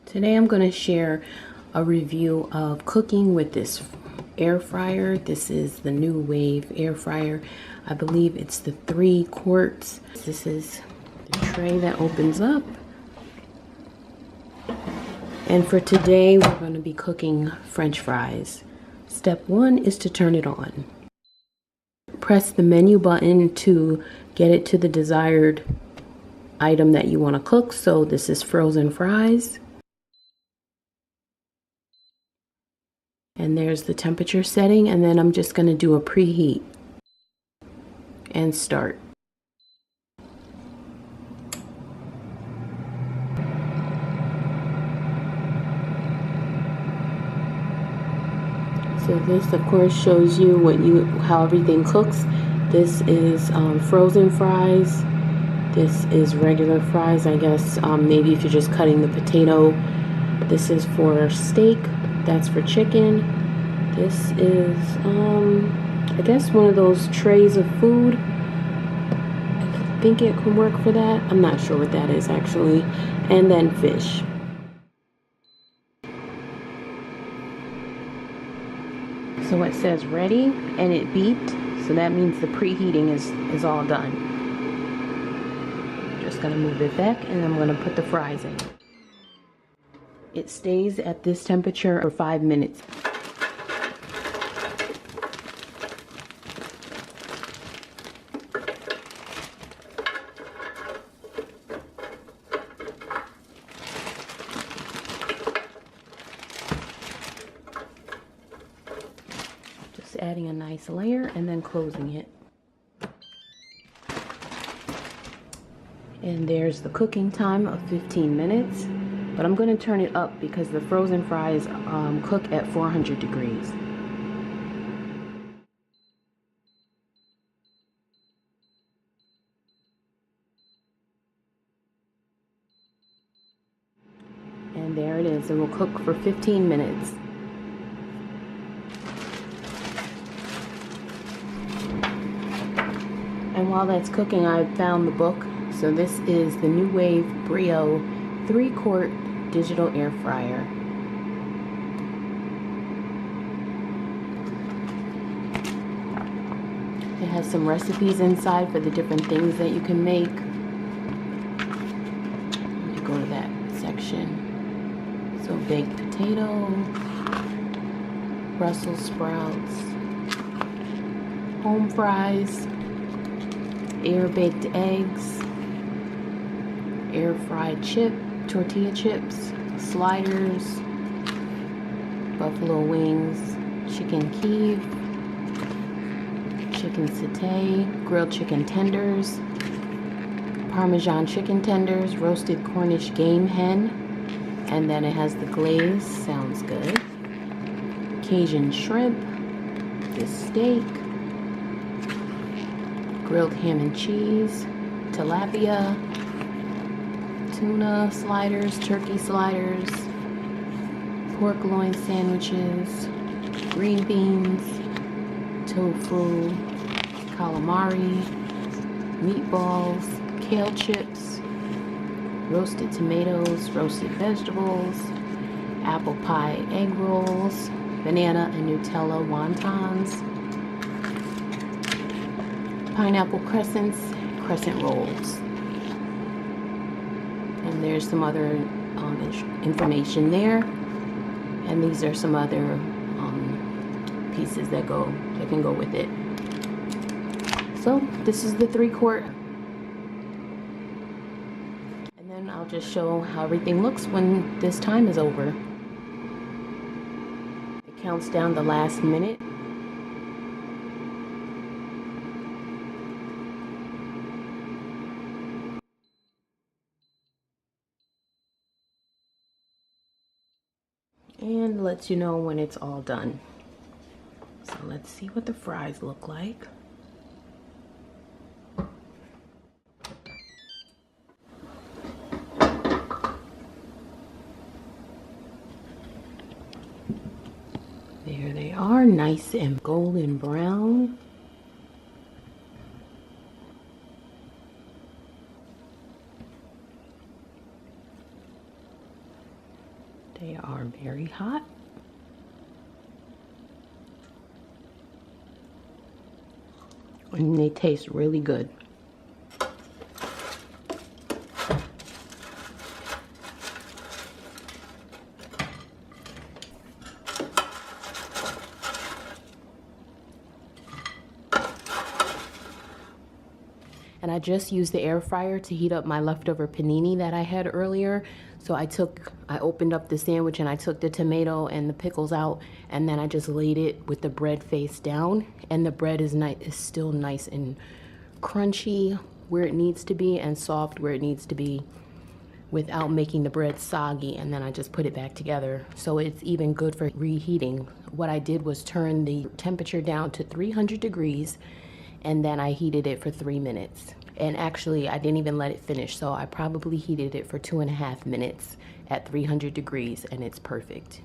Today I'm going to share a review of cooking with this air fryer. This is the New Wave air fryer. I believe it's the 3 quarts. This is the tray that opens up. And for today we're going to be cooking French fries. Step 1 is to turn it on. Press the menu button to get it to the desired item that you want to cook. So this is frozen fries. And there's the temperature setting, and then I'm just going to do a preheat and start. So this of course shows you how everything cooks. This is frozen fries. This is regular fries, I guess. Maybe if you're just cutting the potato. This is for steak. That's for chicken. This is, I guess one of those trays of food. I think it can work for that. I'm not sure what that is actually. And then fish. So it says ready and it beeped. So that means the preheating is all done. Just gonna move it back and I'm gonna put the fries in. It stays at this temperature for 5 minutes. Just adding a nice layer and then closing it. And there's the cooking time of 15 minutes. But I'm going to turn it up because the frozen fries cook at 400 degrees. And there it is. It will cook for 15 minutes. And while that's cooking, I found the book. So this is the New Wave Brio 3-quart digital air fryer. It has some recipes inside for the different things that you can make. You go to that section. So baked potato, Brussels sprouts, home fries, air baked eggs, air fried tortilla chips, sliders, buffalo wings, chicken Kiev, chicken satay, grilled chicken tenders, Parmesan chicken tenders, roasted Cornish game hen, and then it has the glaze, sounds good, Cajun shrimp, the steak, grilled ham and cheese, tilapia, tuna sliders, turkey sliders, pork loin sandwiches, green beans, tofu, calamari, meatballs, kale chips, roasted tomatoes, roasted vegetables, apple pie egg rolls, banana and Nutella wontons, pineapple crescents, crescent rolls. And there's some other information there, and these are some other pieces that can go with it. So this is the 3-quart, and then I'll just show how everything looks when this time is over. It counts down the last minute. And lets you know when it's all done. So let's see what the fries look like. There they are, nice and golden brown. They are very hot. And they taste really good. And I just used the air fryer to heat up my leftover panini that I had earlier. So I opened up the sandwich and I took the tomato and the pickles out, and then I just laid it with the bread face down. And the bread is still nice and crunchy where it needs to be and soft where it needs to be without making the bread soggy. And then I just put it back together. So it's even good for reheating. What I did was turn the temperature down to 300 degrees, and then I heated it for 3 minutes. And actually, I didn't even let it finish, so I probably heated it for 2.5 minutes at 300 degrees, and it's perfect.